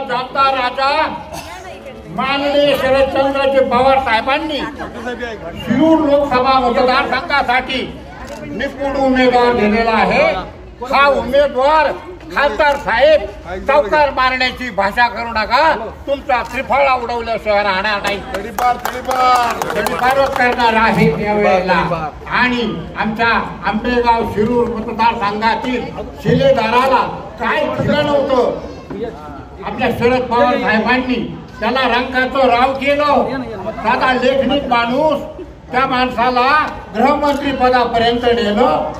जाणता राजा माननीय शरदचंद्रजी पवार साहेबांनी शिरूर लोकसभा मतदारसंघासाठी निपुण उमेदवार दिलेला आहे। हा उमेदवार खासदार साहेब चौकार मारण्याची भाषा करू नका, तुमचा त्रिफळा उडवल्याशिवाय राहणार नाही। तडीपारच करणार आहे यावेळेला। आणि आमच्या आंबेगाव शिरूर मतदारसंघातील शिलेदाराला काय केलं नव्हतं, आपल्या शरद पवार साहेबांनी त्याला रंगाचं राव केलं। साधा लेखनिक माणूस त्या माणसाला गृहमंत्री पदापर्यंत नेलं।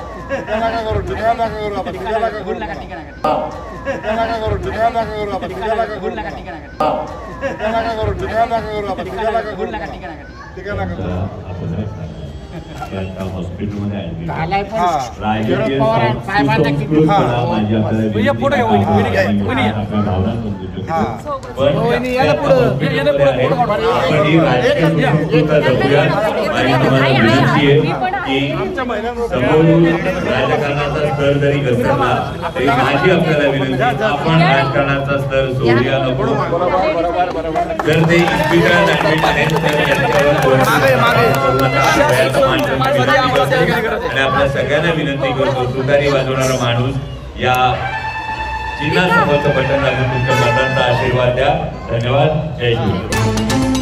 राजकारणाचा स्तर जरी घसरला तरी माझी आपल्याला विनंती, आपण राजकारणाचा स्तर सोडूया नको। जर ते इस्पितळात ऍडमिट आहेत आणि आपल्या सगळ्यांना विनंती करतो, तुतारी वाजवणारा माणूस या चिन्हासमोरचं बटन दाबून तुमच्या मतांचा आशीर्वाद द्या। धन्यवाद। जय शिवराय।